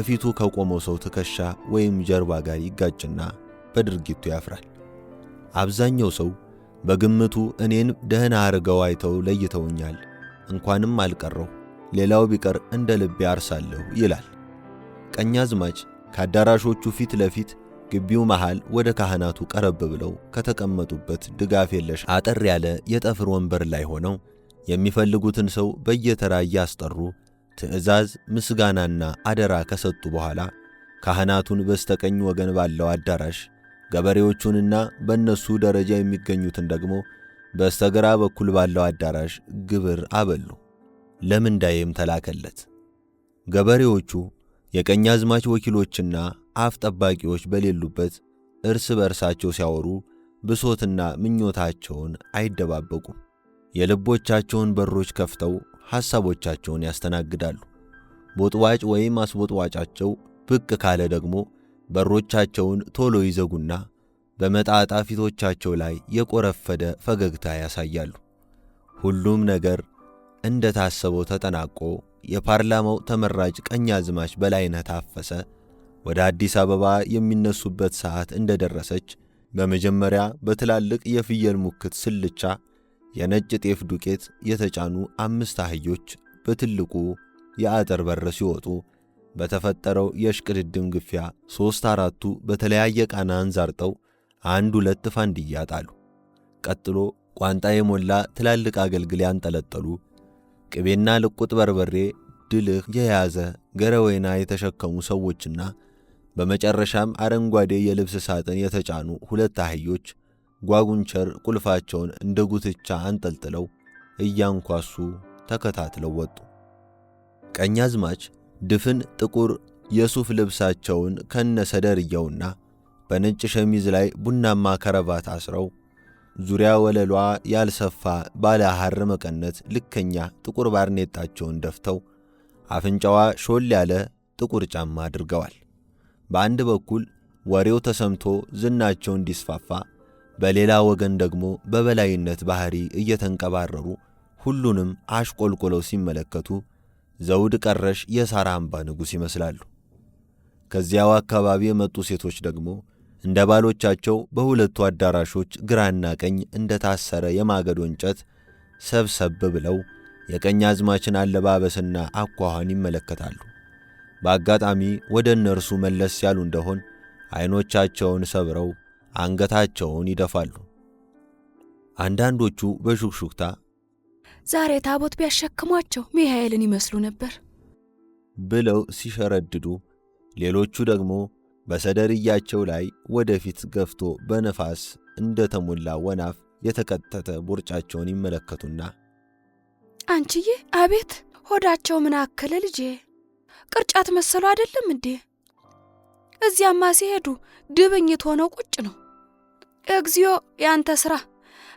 እፊቱ ከቆመው ሰው ትከሻ ወይም ጀርባ ጋር ይጋጭና በድርጊቱ ያፍራል። አብዛኛው ሰው በግምቱ እኔን ደህና አርገው አይተው ለይተውኛል፣ እንኳንም አልቀረው ሌላው ቢቀር እንደ ልቤ አርሳለሁ ይላል። ቀኛዝማች ከአዳራሾቹ ፊት ለፊት ግቢው መሃል ወደ ካህናቱ ቀረብ ብለው ከተቀመጡበት ድጋፍ የለሽ አጠር ያለ የጠፍር ወንበር ላይ ሆነው የሚፈልጉትን ሰው በየተራ እያስጠሩ ትዕዛዝ፣ ምስጋናና አደራ ከሰጡ በኋላ ካህናቱን በስተቀኝ ወገን ባለው አዳራሽ፣ ገበሬዎቹንና በእነሱ ደረጃ የሚገኙትን ደግሞ በስተግራ በኩል ባለው አዳራሽ ግብር አበሉ። ለምንዳዬም ተላከለት። ገበሬዎቹ የቀኛዝማች ወኪሎችና አፍ ጠባቂዎች በሌሉበት እርስ በርሳቸው ሲያወሩ ብሶትና ምኞታቸውን አይደባበቁም። የልቦቻቸውን በሮች ከፍተው ሐሳቦቻቸውን ያስተናግዳሉ። ቦጥዋጭ ወይም አስቦጥዋጫቸው ብቅ ካለ ደግሞ በሮቻቸውን ቶሎ ይዘጉና በመጣጣ ፊቶቻቸው ላይ የቆረፈደ ፈገግታ ያሳያሉ። ሁሉም ነገር እንደ ታሰበው ተጠናቆ የፓርላማው ተመራጭ ቀኛዝማች በላይነህ ታፈሰ ወደ አዲስ አበባ የሚነሱበት ሰዓት እንደደረሰች በመጀመሪያ በትላልቅ የፍየል ሙክት ስልቻ የነጭ ጤፍ ዱቄት የተጫኑ 5 አህዮች በትልቁ የአጥር በር ሲወጡ በተፈጠረው የሽቅድድም ግፊያ 3-4ቱ በተለያየ ቃና አንዛርጠው 1-2 ፋንድያ ጣሉ። ቀጥሎ ቋንጣ የሞላ ትላልቅ አገልግል ያንጠለጠሉ፣ ቅቤና ልቁጥ በርበሬ ድልህ የያዘ ገረወይና የተሸከሙ ሰዎችና በመጨረሻም አረንጓዴ የልብስ ሳጥን የተጫኑ 2 አህዮች ጓጉንቸር ቁልፋቸውን እንደ ጉትቻ አንጠልጥለው እያንኳሱ ተከታትለው ወጡ። ቀኛዝማች ድፍን ጥቁር የሱፍ ልብሳቸውን ከነሰደርያውና በነጭ ሸሚዝ ላይ ቡናማ ከረባት አስረው ዙሪያ ወለሏ ያልሰፋ ባለ ሐር መቀነት ልከኛ ጥቁር ባርኔጣቸውን ደፍተው አፍንጫዋ ሾል ያለ ጥቁር ጫማ አድርገዋል። በአንድ በኩል ወሬው ተሰምቶ ዝናቸው እንዲስፋፋ፣ በሌላ ወገን ደግሞ በበላይነት ባህሪ እየተንቀባረሩ ሁሉንም አሽቆልቆለው ሲመለከቱ ዘውድ ቀረሽ የሳራ አምባ ንጉሥ ይመስላሉ። ከዚያው አካባቢ የመጡ ሴቶች ደግሞ እንደ ባሎቻቸው በሁለቱ አዳራሾች ግራና ቀኝ እንደ ታሰረ የማገዶ እንጨት ሰብሰብ ብለው የቀኛዝማችን አለባበስና አኳኋን ይመለከታሉ። በአጋጣሚ ወደ እነርሱ መለስ ያሉ እንደሆን ዓይኖቻቸውን ሰብረው አንገታቸውን ይደፋሉ። አንዳንዶቹ በሹክሹክታ ዛሬ ታቦት ቢያሸክሟቸው ሚካኤልን ይመስሉ ነበር ብለው ሲሸረድዱ፣ ሌሎቹ ደግሞ በሰደርያቸው ላይ ወደፊት ገፍቶ በነፋስ እንደተሞላ ወናፍ የተቀጠተ ቦርጫቸውን ይመለከቱና አንቺዬ አቤት ሆዳቸው ምን አከለ ልጄ፣ ቅርጫት መሰሉ አይደለም እንዴ? እዚያማ ሲሄዱ ድብኝት ሆነው ቁጭ ነው። እግዚኦ ያንተ ስራ!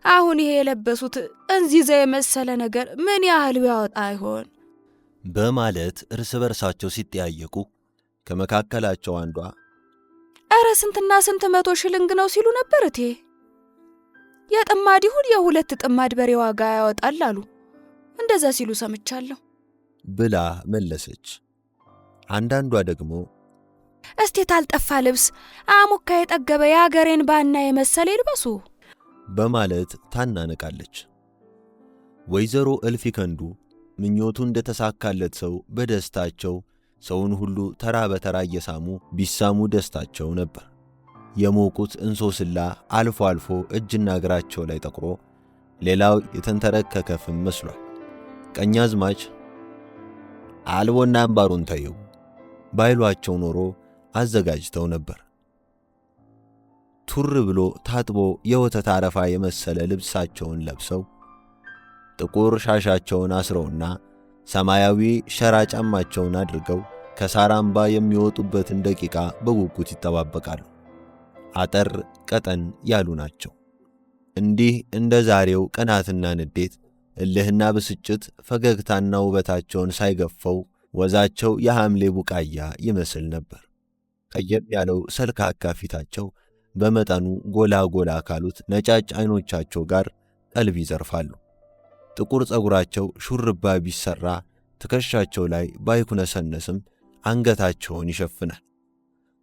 አሁን ይሄ የለበሱት እንዚዛ የመሰለ ነገር ምን ያህል ቢያወጣ ይሆን? በማለት እርስ በርሳቸው ሲጠያየቁ ከመካከላቸው አንዷ ኧረ ስንትና ስንት 100 ሽልንግ ነው ሲሉ ነበር እቴ። የጥማድ ይሁን የ2 ጥማድ በሬ ዋጋ ያወጣል አሉ፣ እንደዛ ሲሉ ሰምቻለሁ ብላ መለሰች። አንዳንዷ ደግሞ እስቲ ታልጠፋ ልብስ አሙካ የጠገበ የአገሬን ባና የመሰለ ይልበሱ በማለት ታናንቃለች። ወይዘሮ እልፊ ከንዱ ምኞቱ እንደተሳካለት ሰው በደስታቸው ሰውን ሁሉ ተራ በተራ እየሳሙ ቢሳሙ ደስታቸው ነበር። የሞቁት እንሶስላ አልፎ አልፎ እጅና እግራቸው ላይ ጠቅሮ ሌላው የተንተረከከ ፍም መስሏል። ቀኛዝማች አልቦና አምባሩን ተይው ባይሏቸው ኖሮ አዘጋጅተው ነበር። ቱር ብሎ ታጥቦ የወተት አረፋ የመሰለ ልብሳቸውን ለብሰው ጥቁር ሻሻቸውን አስረውና ሰማያዊ ሸራ ጫማቸውን አድርገው ከሳራምባ የሚወጡበትን ደቂቃ በጉጉት ይጠባበቃሉ። አጠር ቀጠን ያሉ ናቸው። እንዲህ እንደ ዛሬው ቅናትና ንዴት፣ እልህና ብስጭት ፈገግታና ውበታቸውን ሳይገፈው ወዛቸው የሐምሌ ቡቃያ ይመስል ነበር። ቀየም ያለው ሰልካካ ፊታቸው በመጠኑ ጎላ ጎላ ካሉት ነጫጭ አይኖቻቸው ጋር ቀልብ ይዘርፋሉ። ጥቁር ጸጉራቸው ሹርባ ቢሰራ ትከሻቸው ላይ ባይኩነሰነስም አንገታቸውን ይሸፍናል።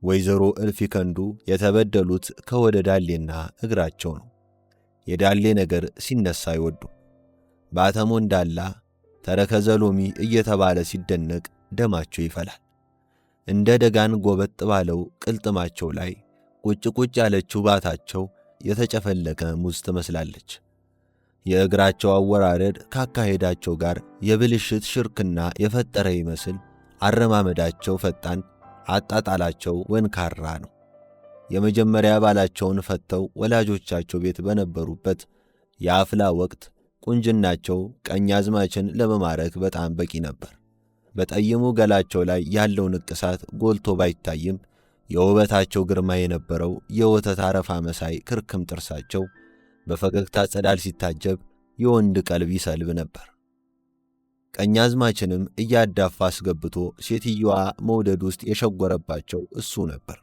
ወይዘሮ እልፊ ከንዱ የተበደሉት ከወደ ዳሌና እግራቸው ነው። የዳሌ ነገር ሲነሳ ይወዱ። ባተሞ እንዳላ ተረከዘ ሎሚ እየተባለ ሲደነቅ ደማቸው ይፈላል። እንደ ደጋን ጎበጥ ባለው ቅልጥማቸው ላይ ቁጭ ቁጭ ያለችው ባታቸው የተጨፈለቀ ሙዝ ትመስላለች። የእግራቸው አወራረድ ካካሄዳቸው ጋር የብልሽት ሽርክና የፈጠረ ይመስል አረማመዳቸው ፈጣን፣ አጣጣላቸው ወንካራ ነው። የመጀመሪያ ባላቸውን ፈተው ወላጆቻቸው ቤት በነበሩበት የአፍላ ወቅት ቁንጅናቸው ቀኛዝማችን ለመማረክ በጣም በቂ ነበር። በጠይሙ ገላቸው ላይ ያለው ንቅሳት ጎልቶ ባይታይም የውበታቸው ግርማ የነበረው የወተት አረፋ መሳይ ክርክም ጥርሳቸው በፈገግታ ጸዳል ሲታጀብ የወንድ ቀልብ ይሰልብ ነበር። ቀኛዝማችንም እያዳፋ አስገብቶ ሴትየዋ መውደድ ውስጥ የሸጎረባቸው እሱ ነበር።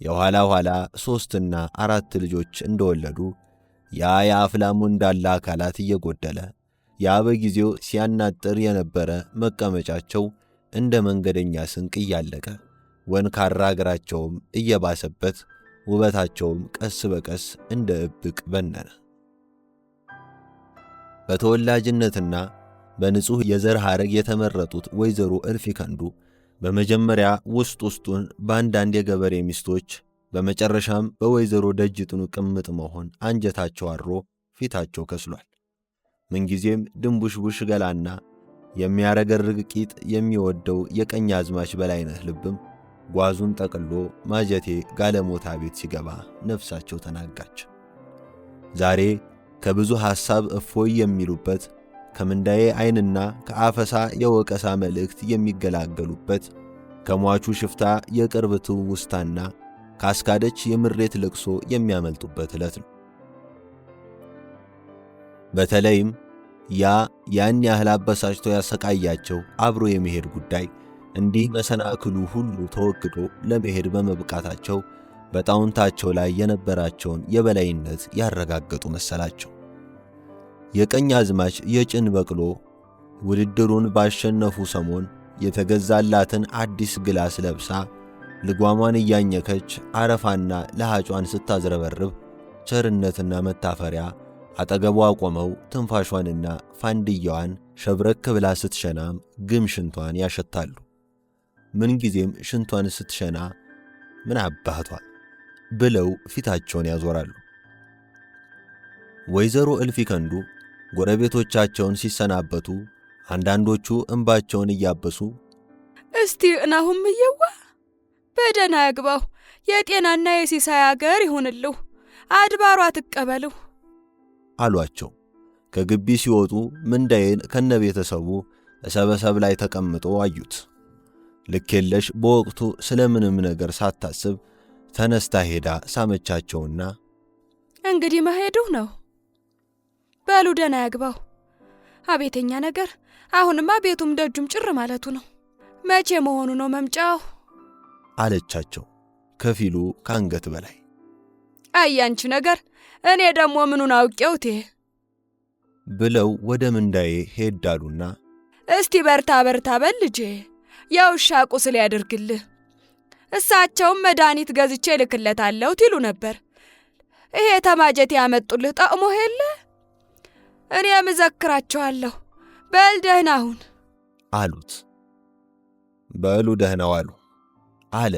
የኋላ ኋላ 3 እና 4 ልጆች እንደወለዱ ያ የአፍላሙ እንዳለ አካላት እየጎደለ ያ በጊዜው ሲያናጥር የነበረ መቀመጫቸው እንደ መንገደኛ ስንቅ እያለቀ ወንካራ እግራቸውም እየባሰበት ውበታቸውም ቀስ በቀስ እንደ እብቅ በነነ። በተወላጅነትና በንጹሕ የዘር ሐረግ የተመረጡት ወይዘሮ እልፊ ከንዱ በመጀመሪያ ውስጡን በአንዳንድ የገበሬ ሚስቶች በመጨረሻም በወይዘሮ ደጅጥኑ ቅምጥ መሆን አንጀታቸው አድሮ ፊታቸው ከስሏል። ምንጊዜም ድንቡሽቡሽ ገላና የሚያረገርግ ቂጥ የሚወደው የቀኛዝማች በላይነህ ልብም ጓዙን ጠቅሎ ማጀቴ ጋለሞታ ቤት ሲገባ ነፍሳቸው ተናጋች። ዛሬ ከብዙ ሐሳብ እፎይ የሚሉበት ከምንዳዬ ዓይንና ከአፈሳ የወቀሳ መልእክት የሚገላገሉበት ከሟቹ ሽፍታ የቅርብ ትውስታና ካስካደች የምሬት ልቅሶ የሚያመልጡበት ዕለት ነው። በተለይም ያን ያህል አበሳጭቶ ያሰቃያቸው አብሮ የመሄድ ጉዳይ እንዲህ መሰናክሉ ሁሉ ተወግዶ ለመሄድ በመብቃታቸው በጣውንታቸው ላይ የነበራቸውን የበላይነት ያረጋገጡ መሰላቸው። የቀኛዝማች የጭን በቅሎ ውድድሩን ባሸነፉ ሰሞን የተገዛላትን አዲስ ግላስ ለብሳ ልጓሟን እያኘከች አረፋና ለሃጯን ስታዝረበርብ ቸርነትና መታፈሪያ አጠገቧ ቆመው ትንፋሿንና ፋንድያዋን ሸብረክ ብላ ስትሸናም ግም ሽንቷን ያሸታሉ። ምንጊዜም ሽንቷን ስትሸና ምን አባቷ ብለው ፊታቸውን ያዞራሉ። ወይዘሮ እልፊ ከንዱ ጎረቤቶቻቸውን ሲሰናበቱ አንዳንዶቹ እንባቸውን እያበሱ እስቲ እናሁም እየዋ በደህና ያግባው፣ የጤናና የሲሳይ አገር ይሁንልሁ፣ አድባሯ ትቀበልሁ አሏቸው። ከግቢ ሲወጡ ምንዳዬን ከነቤተሰቡ እሰበሰብ ላይ ተቀምጦ አዩት። ልክ የለሽ በወቅቱ ስለምንም ነገር ሳታስብ ተነስታ ሄዳ ሳመቻቸውና እንግዲህ መሄዱ ነው፣ በሉ ደህና ያግባው። አቤተኛ ነገር፣ አሁንማ ቤቱም ደጁም ጭር ማለቱ ነው። መቼ መሆኑ ነው መምጫው አለቻቸው ከፊሉ ካንገት በላይ። አያንቺ ነገር፣ እኔ ደግሞ ምኑን አውቄውቴ ብለው ወደ ምንዳዬ ሄዳሉና እስቲ በርታ በርታ በል ልጄ፣ የውሻ ቁስል ያድርግልህ። እሳቸውም መድኃኒት ገዝቼ እልክለታለሁ ትሉ ነበር። ይሄ ተማጀት ያመጡልህ ጠቅሞ የለ? እኔ እዘክራቸዋለሁ። በል ደህና ሁን አሉት። በሉ ደህና ዋሉ አለ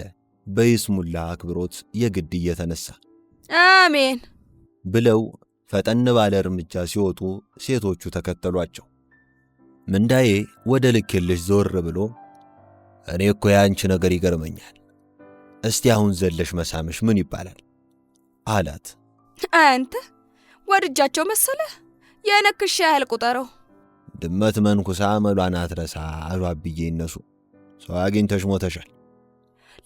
በይስሙላ አክብሮት የግድ እየተነሳ። አሜን ብለው ፈጠን ባለ እርምጃ ሲወጡ ሴቶቹ ተከተሏቸው። ምንዳዬ ወደ ልኬልሽ ዞር ብሎ እኔ እኮ ያንቺ ነገር ይገርመኛል፣ እስቲ አሁን ዘለሽ መሳምሽ ምን ይባላል አላት። አንተ ወድጃቸው መሰለህ? የነክሽ ያህል ቁጠረው። ድመት መንኩሳ አመሏን አትረሳ አሉ አብዬ እነሱ። ሰው አግኝተሽ ሞተሻል።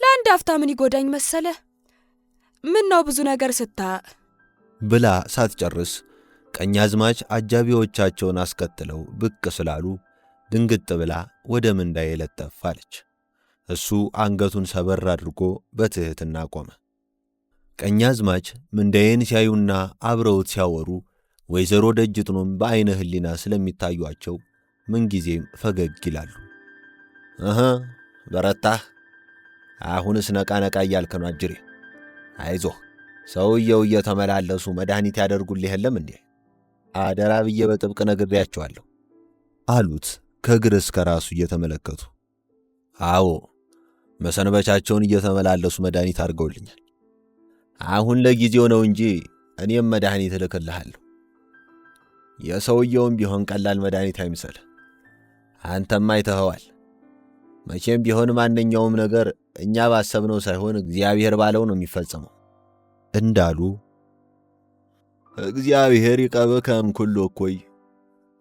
ለአንድ አፍታ ምን ይጎዳኝ መሰለህ? ምን ነው ብዙ ነገር ብላ ሳትጨርስ ቀኛዝማች አጃቢዎቻቸውን አስከትለው ብቅ ስላሉ ድንግጥ ብላ ወደ ምንዳዬ ለጠፍ አለች። እሱ አንገቱን ሰበር አድርጎ በትህትና ቆመ። ቀኛዝማች ምንዳዬን ሲያዩና አብረውት ሲያወሩ ወይዘሮ ደጅጥኖም በአይነ ህሊና ስለሚታዩአቸው ምንጊዜም ፈገግ ይላሉ። በረታህ፣ አሁንስ ነቃ ነቃ እያልክ ነው አጅሬ። አይዞህ፣ ሰውየው እየተመላለሱ መድኃኒት ያደርጉልህ የለም እንዴ? አደራ ብዬ በጥብቅ ነግሬያቸዋለሁ አሉት ከእግር እስከ ራሱ እየተመለከቱ። አዎ መሰንበቻቸውን እየተመላለሱ መድኃኒት አድርገውልኛል። አሁን ለጊዜው ነው እንጂ እኔም መድኃኒት እልክልሃለሁ። የሰውየውም ቢሆን ቀላል መድኃኒት አይምሰልህ። አንተም አይተኸዋል። መቼም ቢሆን ማንኛውም ነገር እኛ ባሰብነው ሳይሆን እግዚአብሔር ባለው ነው የሚፈጸመው እንዳሉ እግዚአብሔር ይቀብከ እምኩሉ እኩይ፣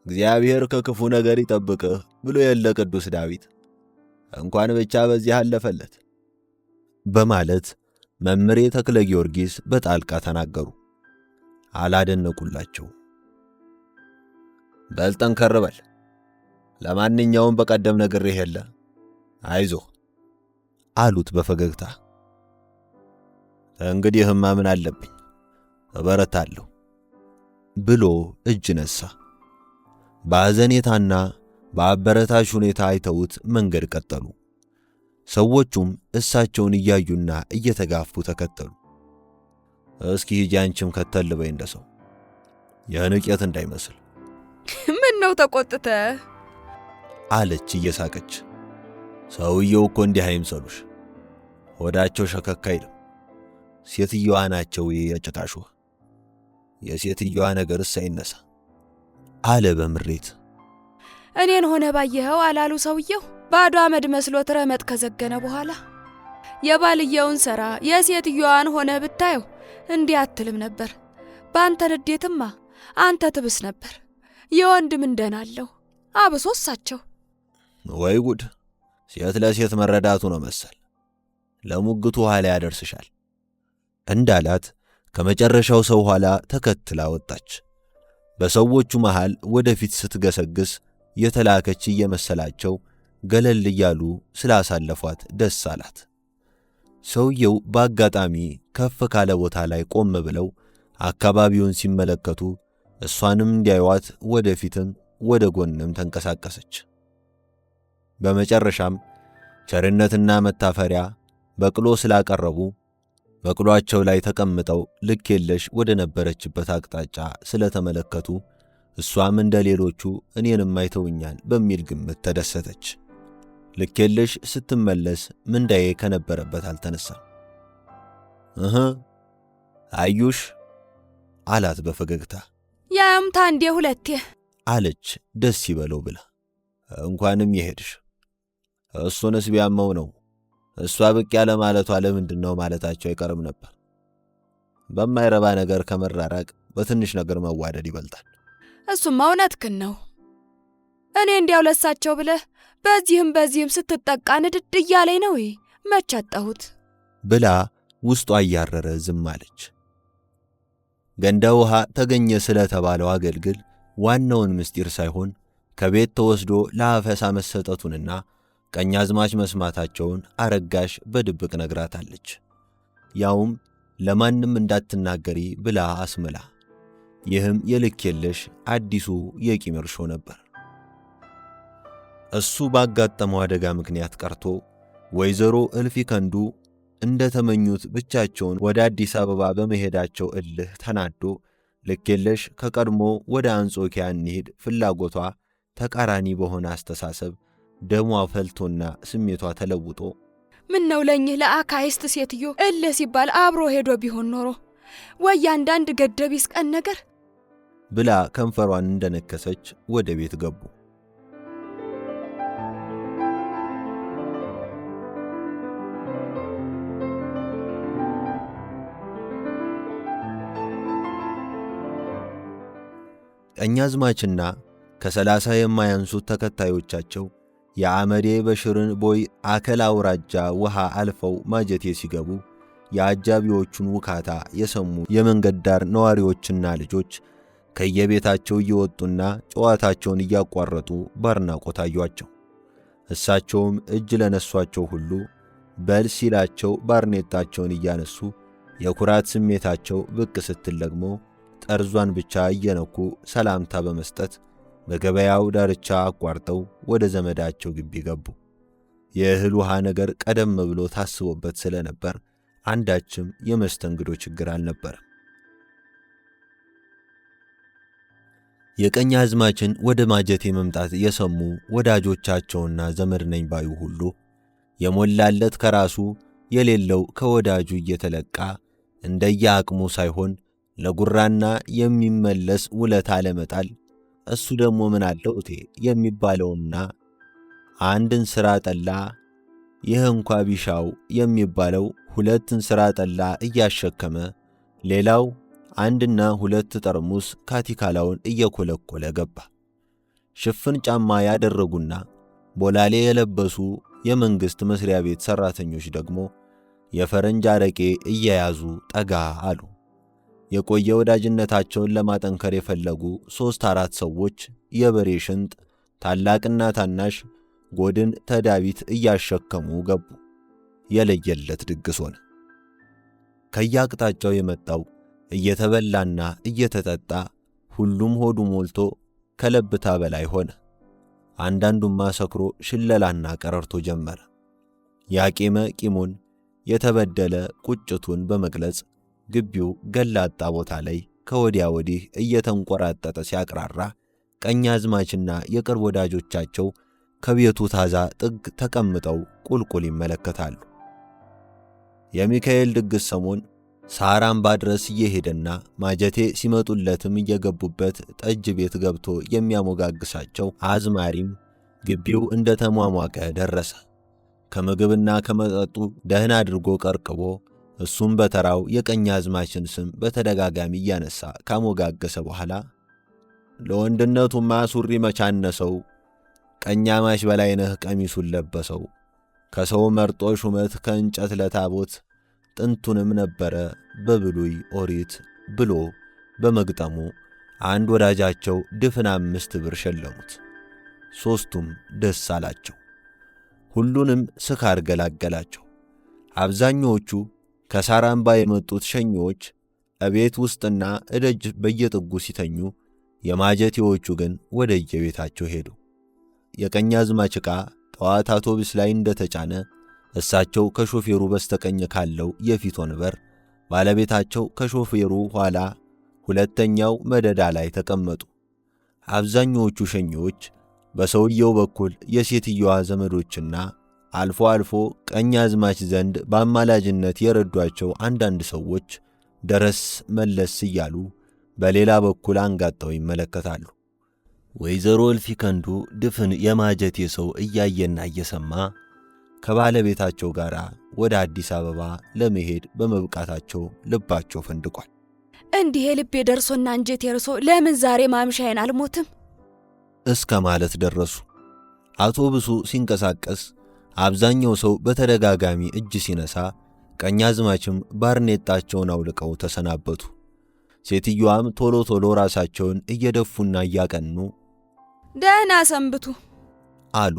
እግዚአብሔር ከክፉ ነገር ይጠብቅህ ብሎ የለ ቅዱስ ዳዊት። እንኳን ብቻ በዚህ አለፈለት በማለት መምሬ ተክለ ጊዮርጊስ በጣልቃ ተናገሩ። አላደነቁላቸው። በል ጠንከር በል፣ ለማንኛውም በቀደም ነግሬህ የለ አይዞህ አሉት በፈገግታ። እንግዲህማ ምን አለብኝ እበረታለሁ ብሎ እጅ ነሳ። በአዘኔታና በአበረታች ሁኔታ አይተውት መንገድ ቀጠሉ። ሰዎቹም እሳቸውን እያዩና እየተጋፉ ተከተሉ። እስኪ ሂጂ አንቺም ከተል በይ እንደ ሰው፣ የንቄት እንዳይመስል። ምን ነው ተቆጥተ አለች እየሳቀች። ሰውየው እኮ እንዲህ አይምሰሉሽ፣ ሆዳቸው ሸከክ አይልም። ሴትየዋ ናቸው የጭቃሹ፣ የሴትየዋ ነገርስ አይነሳ አለ በምሬት። እኔን ሆነ ባየኸው አላሉ ሰውየው። ባዶ አመድ መስሎት ረመጥ ከዘገነ በኋላ የባልየውን ሥራ የሴትየዋን ሆነ ብታየው እንዲህ አትልም ነበር። በአንተ ንዴትማ አንተ ትብስ ነበር። የወንድም እንደናለው አብሶ እሳቸው። ወይ ጉድ! ሴት ለሴት መረዳቱ ነው መሰል። ለሙግቱ ኋላ ያደርስሻል እንዳላት ከመጨረሻው ሰው ኋላ ተከትላ ወጣች። በሰዎቹ መሃል ወደፊት ስትገሰግስ የተላከች እየመሰላቸው ገለል እያሉ ስላሳለፏት ደስ አላት። ሰውየው በአጋጣሚ ከፍ ካለ ቦታ ላይ ቆም ብለው አካባቢውን ሲመለከቱ እሷንም እንዲያዩዋት ወደፊትም ወደ ጎንም ተንቀሳቀሰች። በመጨረሻም ቸርነትና መታፈሪያ በቅሎ ስላቀረቡ በቅሎአቸው ላይ ተቀምጠው ልክ የለሽ ወደ ነበረችበት አቅጣጫ ስለተመለከቱ እሷም እንደ ሌሎቹ እኔንም አይተውኛል በሚል ግምት ተደሰተች። ልክ የለሽ ስትመለስ ምንዳዬ ከነበረበት አልተነሳም። አዩሽ አላት በፈገግታ። ያም ታንዴ ሁለቴ አለች ደስ ይበለው ብላ። እንኳንም ይሄድሽ። እሱንስ ቢያመው ነው እሷ ብቅ ያለ ማለቷ ለምንድን ነው ማለታቸው አይቀርም ነበር። በማይረባ ነገር ከመራራቅ በትንሽ ነገር መዋደድ ይበልጣል። እሱማ እውነትህን ነው። እኔ እንዲያው ለሳቸው ብለህ በዚህም ስትጠቃ ንድድ እያለኝ ነው መች አጣሁት ብላ ውስጧ እያረረ ዝም አለች። ገንዳ ውሃ ተገኘ ስለተባለው አገልግል ዋናውን ምስጢር ሳይሆን ከቤት ተወስዶ ለአፈሳ መሰጠቱንና ቀኛዝማች መስማታቸውን አረጋሽ በድብቅ ነግራታለች። ያውም ለማንም እንዳትናገሪ ብላ አስምላ። ይህም የልክ የለሽ አዲሱ የቂም እርሾ ነበር። እሱ ባጋጠመው አደጋ ምክንያት ቀርቶ ወይዘሮ እልፊ ከንዱ እንደተመኙት ብቻቸውን ወደ አዲስ አበባ በመሄዳቸው እልህ ተናዶ ልክ የለሽ ከቀድሞ ወደ አንጾኪያ እንሂድ ፍላጎቷ ተቃራኒ በሆነ አስተሳሰብ ደሟ ፈልቶና ስሜቷ ተለውጦ ምን ነው ለኝህ ለአካይስት ሴትዮ እልህ ሲባል አብሮ ሄዶ ቢሆን ኖሮ ወይ አንዳንድ ገደቢስ ቀን ነገር ብላ ከንፈሯን እንደነከሰች ወደ ቤት ገቡ። ቀኛዝማችና ከ30 የማያንሱት ተከታዮቻቸው የአመዴ በሽርን ቦይ አከል አውራጃ ውሃ አልፈው ማጀቴ ሲገቡ የአጃቢዎቹን ውካታ የሰሙ የመንገድ ዳር ነዋሪዎችና ልጆች ከየቤታቸው እየወጡና ጨዋታቸውን እያቋረጡ ባርናቆት አዩአቸው። እሳቸውም እጅ ለነሷቸው ሁሉ በል ሲላቸው ባርኔጣቸውን እያነሱ የኩራት ስሜታቸው ብቅ ስትል ደግሞ ጠርዟን ብቻ እየነኩ ሰላምታ በመስጠት በገበያው ዳርቻ አቋርጠው ወደ ዘመዳቸው ግቢ ገቡ። የእህል ውሃ ነገር ቀደም ብሎ ታስቦበት ስለነበር አንዳችም የመስተንግዶ ችግር አልነበረም። የቀኛዝማችን ወደ ማጀቴ መምጣት የሰሙ ወዳጆቻቸውና ዘመድ ነኝ ባዩ ሁሉ የሞላለት ከራሱ የሌለው ከወዳጁ እየተለቃ እንደየአቅሙ ሳይሆን ለጉራና የሚመለስ ውለታ ለመጣል እሱ ደግሞ ምን አለው እቴ የሚባለውና አንድን ሥራ ጠላ ይህ እንኳ ቢሻው የሚባለው ሁለትን ሥራ ጠላ እያሸከመ ሌላው አንድና ሁለት ጠርሙስ ካቲካላውን እየኮለኮለ ገባ። ሽፍን ጫማ ያደረጉና ቦላሌ የለበሱ የመንግሥት መስሪያ ቤት ሠራተኞች ደግሞ የፈረንጅ አረቄ እየያዙ ጠጋ አሉ። የቆየ ወዳጅነታቸውን ለማጠንከር የፈለጉ 3-4 ሰዎች የበሬ ሽንጥ ታላቅና ታናሽ ጎድን ተዳቢት እያሸከሙ ገቡ። የለየለት ድግስ ሆነ። ከያቅጣጫው የመጣው እየተበላና እየተጠጣ ሁሉም ሆዱ ሞልቶ ከለብታ በላይ ሆነ። አንዳንዱማ ሰክሮ ሽለላና ቀረርቶ ጀመረ። ያቄመ ቂሙን የተበደለ ቁጭቱን በመግለጽ ግቢው ገላጣ ቦታ ላይ ከወዲያ ወዲህ እየተንቆራጠጠ ሲያቅራራ ቀኛዝማችና የቅርብ ወዳጆቻቸው ከቤቱ ታዛ ጥግ ተቀምጠው ቁልቁል ይመለከታሉ። የሚካኤል ድግስ ሰሞን ሳራምባ ድረስ እየሄደና ማጀቴ ሲመጡለትም እየገቡበት ጠጅ ቤት ገብቶ የሚያሞጋግሳቸው አዝማሪም ግቢው እንደ ተሟሟቀ ደረሰ። ከምግብና ከመጠጡ ደህና አድርጎ ቀርቅቦ እሱም በተራው የቀኛዝማችን ስም በተደጋጋሚ እያነሳ ካሞጋገሰ በኋላ ለወንድነቱማ ሱሪ መቻነሰው ቀኛማሽ በላይነህ ቀሚሱን ለበሰው ከሰው መርጦ ሹመት ከእንጨት ለታቦት ጥንቱንም ነበረ በብሉይ ኦሪት ብሎ በመግጠሙ አንድ ወዳጃቸው ድፍን 5 ብር ሸለሙት። ሦስቱም ደስ አላቸው። ሁሉንም ስካር ገላገላቸው። አብዛኞቹ ከሳራምባ የመጡት ሸኞች እቤት ውስጥና እደጅ በየጥጉ ሲተኙ፣ የማጀቴዎቹ ግን ወደ የቤታቸው ሄዱ። የቀኛዝማች ዕቃ ጠዋት አውቶቡስ ላይ እንደተጫነ እሳቸው ከሾፌሩ በስተቀኝ ካለው የፊት ወንበር፣ ባለቤታቸው ከሾፌሩ ኋላ ሁለተኛው መደዳ ላይ ተቀመጡ። አብዛኞቹ ሸኞች በሰውየው በኩል የሴትየዋ ዘመዶችና አልፎ አልፎ ቀኛዝማች ዘንድ በአማላጅነት የረዷቸው አንዳንድ ሰዎች ደረስ መለስ እያሉ በሌላ በኩል አንጋጠው ይመለከታሉ። ወይዘሮ እልፊ ከንዱ ድፍን የማጀቴ ሰው እያየና እየሰማ ከባለቤታቸው ጋር ወደ አዲስ አበባ ለመሄድ በመብቃታቸው ልባቸው ፈንድቋል። እንዲህ የልቤ ደርሶና አንጀቴ እርሶ ለምን ዛሬ ማምሻዬን አልሞትም እስከ ማለት ደረሱ። አውቶቡሱ ሲንቀሳቀስ አብዛኛው ሰው በተደጋጋሚ እጅ ሲነሳ፣ ቀኛዝማችም ባርኔጣቸውን አውልቀው ተሰናበቱ። ሴትዮዋም ቶሎ ቶሎ ራሳቸውን እየደፉና እያቀኑ ደህና ሰንብቱ አሉ።